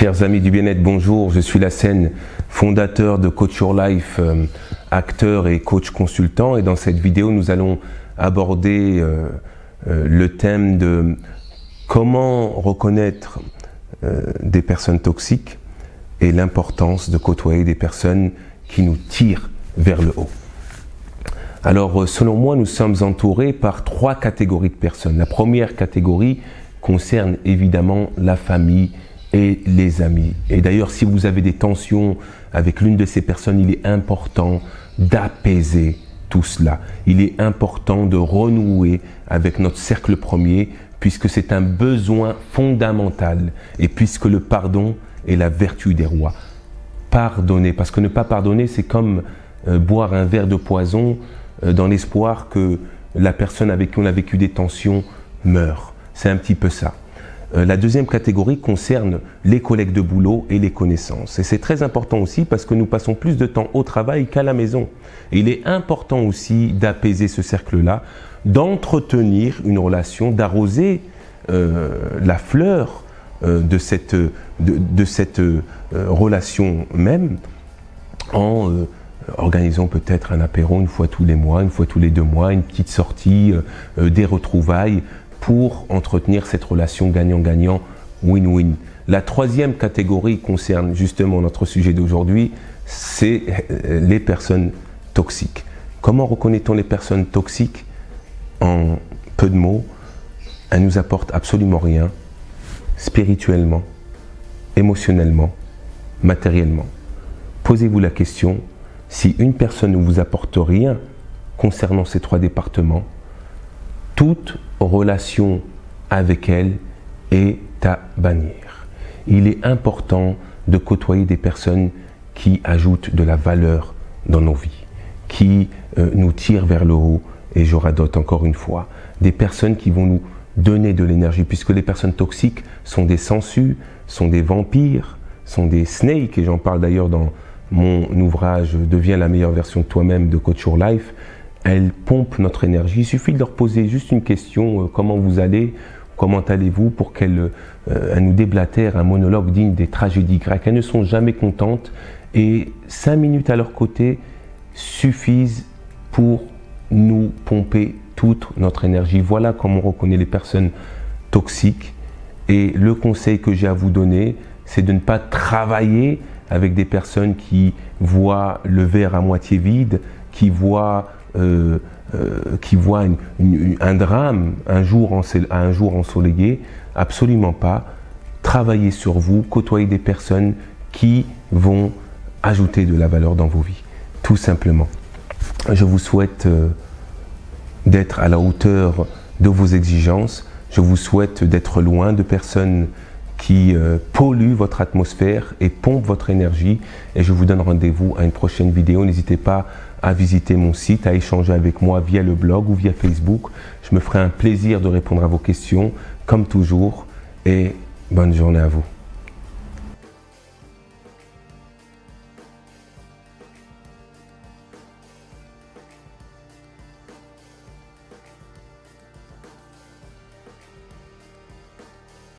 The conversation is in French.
Chers amis du bien-être, bonjour, je suis Lassène, fondateur de Coach Your Life, acteur et coach consultant, et dans cette vidéo nous allons aborder le thème de comment reconnaître des personnes toxiques et l'importance de côtoyer des personnes qui nous tirent vers le haut. Alors selon moi, nous sommes entourés par trois catégories de personnes. La première catégorie concerne évidemment la famille et les amis. Et d'ailleurs, si vous avez des tensions avec l'une de ces personnes, il est important d'apaiser tout cela. Il est important de renouer avec notre cercle premier, puisque c'est un besoin fondamental et puisque le pardon est la vertu des rois. Pardonner, parce que ne pas pardonner, c'est comme boire un verre de poison dans l'espoir que la personne avec qui on a vécu des tensions meure. C'est un petit peu ça. La deuxième catégorie concerne les collègues de boulot et les connaissances. Et c'est très important aussi parce que nous passons plus de temps au travail qu'à la maison. Et il est important aussi d'apaiser ce cercle-là, d'entretenir une relation, d'arroser la fleur de cette relation même en organisons peut-être un apéro une fois tous les mois, une fois tous les 2 mois, une petite sortie, des retrouvailles, pour entretenir cette relation gagnant-gagnant, win-win. La troisième catégorie concerne justement notre sujet d'aujourd'hui, c'est les personnes toxiques. Comment reconnaît-on les personnes toxiques? En peu de mots, elles ne nous apportent absolument rien, spirituellement, émotionnellement, matériellement. Posez-vous la question, si une personne ne vous apporte rien concernant ces 3 départements, toute relation avec elle est à bannir. Il est important de côtoyer des personnes qui ajoutent de la valeur dans nos vies, qui nous tirent vers le haut, et je radote encore une fois, des personnes qui vont nous donner de l'énergie, puisque les personnes toxiques sont des sangsues, sont des vampires, sont des snakes, et j'en parle d'ailleurs dans mon ouvrage « Deviens la meilleure version de toi-même » de Coach Your Life. Elles pompent notre énergie. Il suffit de leur poser juste une question, comment vous allez, comment allez-vous, pour qu'elles nous déblatèrent un monologue digne des tragédies grecques. Elles ne sont jamais contentes et 5 minutes à leur côté suffisent pour nous pomper toute notre énergie. Voilà comment on reconnaît les personnes toxiques. Et le conseil que j'ai à vous donner, c'est de ne pas travailler avec des personnes qui voient le verre à moitié vide, qui voient un drame un jour ensoleillé. Absolument pas. Travaillez sur vous, côtoyez des personnes qui vont ajouter de la valeur dans vos vies, tout simplement. Je vous souhaite d'être à la hauteur de vos exigences. Je vous souhaite d'être loin de personnes qui polluent votre atmosphère et pompent votre énergie. Et je vous donne rendez-vous à une prochaine vidéo. N'hésitez pas à visiter mon site, à échanger avec moi via le blog ou via Facebook. Je me ferai un plaisir de répondre à vos questions, comme toujours. Et bonne journée à vous.